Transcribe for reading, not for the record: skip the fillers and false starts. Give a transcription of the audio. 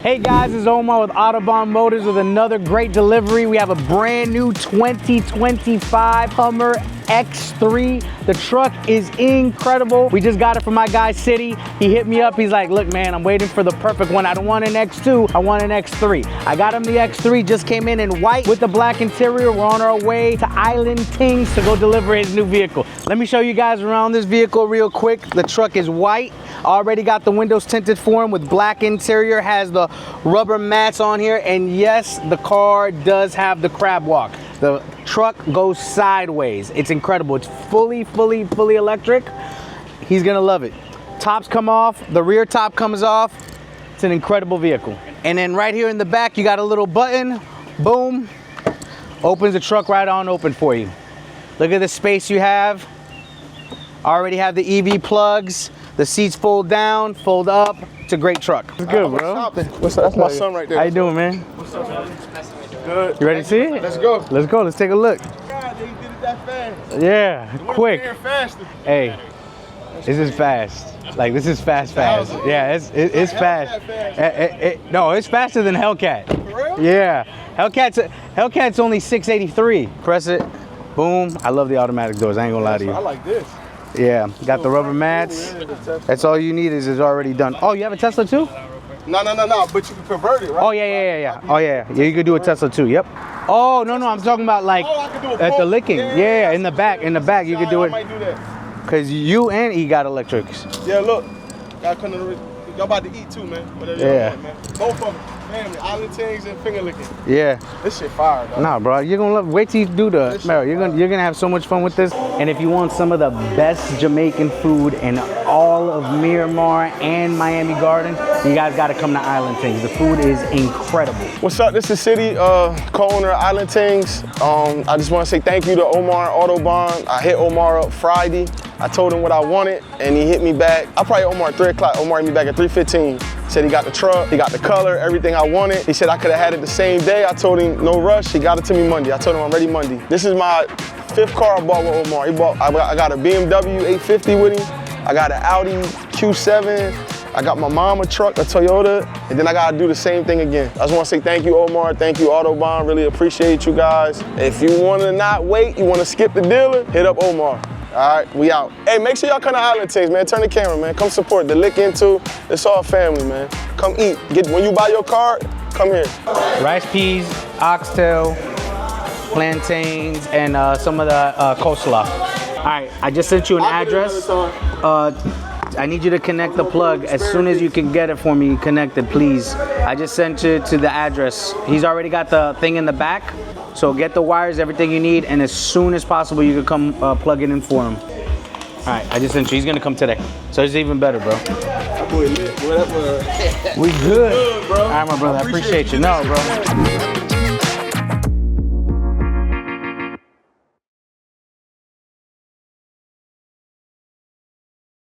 Hey guys, it's Omar with Autobon Motors with another great delivery. We have a brand new 2025 Hummer X3. The truck is incredible. We just got it from my guy City. He hit me up. He's like, look man, I'm waiting for the perfect one. I don't want an X2, I want an X3. I got him the X3, just came in white with the black interior. We're on our way to Island Tings to go deliver his new vehicle. Let me show you guys around this vehicle real quick. The truck is white. Already got the windows tinted for him with black interior, has the rubber mats on here, and yes, the car does have the crab walk. The truck goes sideways. It's incredible. It's fully electric. He's gonna love it. Tops come off, the rear top comes off. It's an incredible vehicle. And then right here in the back, you got a little button, boom, opens the truck right on open for you. Look at the space you have. Already have the EV plugs. The seats fold down, fold up. It's a great truck. It's good, bro. What's up? That's my son right there. How you doing, man? What's up, man? Good. You ready to see it? Let's go. Let's go. Let's take a look. God, they did it that fast. Yeah, quick. Faster. Hey, this is fast. Like, this is fast. Yeah, it's fast. No, it's faster than Hellcat. For real? Yeah. Hellcat's only 683. Press it. Boom. I love the automatic doors. I ain't gonna lie to you. I like this. Yeah, got the rubber mats. That's all you need is it's already done. Oh, you have a Tesla too? No, but you can convert it, right? Oh, yeah. Oh, yeah, you could do a Tesla too, yep. Oh, no, I'm talking about like at the licking. Yeah, in the back, you could do it. I might do that. Because you and E got electrics. Yeah, look. Y'all about to eat too, man. Whatever y'all want, man. Both of them. Family, Island Tings and finger licking. Yeah. This shit fire, dog. Nah, bro, you're gonna love. Wait till you do the. Bro, you're gonna have so much fun with this. And if you want some of the best Jamaican food in all of Miramar and Miami Garden, you guys got to come to Island Tings. The food is incredible. What's up? This is City, co-owner of Island Tings. I just want to say thank you to Omar Autobon. I hit Omar up Friday. I told him what I wanted, and he hit me back. I probably Omar at 3 o'clock. Omar hit me back at 3:15. Said he got the truck, he got the color, everything I wanted. He said I could have had it the same day. I told him no rush. He got it to me Monday. I told him I'm ready Monday. This is my 5th car I bought with Omar. I got a BMW 850 with him. I got an Audi Q7. I got my mom a truck, a Toyota, and then I gotta do the same thing again. I just wanna say thank you, Omar. Thank you, Autobahn. Really appreciate you guys. If you wanna not wait, you wanna skip the dealer, hit up Omar. All right, we out. Hey, make sure y'all come to Island Tings, man. Turn the camera, man. Come support the Lick Into. It's all family, man. Come eat. When you buy your card, come here. Rice peas, oxtail, plantains, and some of the coleslaw. All right, I just sent you an address. I need you to connect the plug as soon as you can get it for me connected, please. I just sent you to the address. He's already got the thing in the back, so get the wires, everything you need, and as soon as possible, you can come plug it in for him. All right, I just sent you. He's gonna come today, so it's even better, bro. Boy, lit. We good. All right, my brother. I appreciate you. No, bro.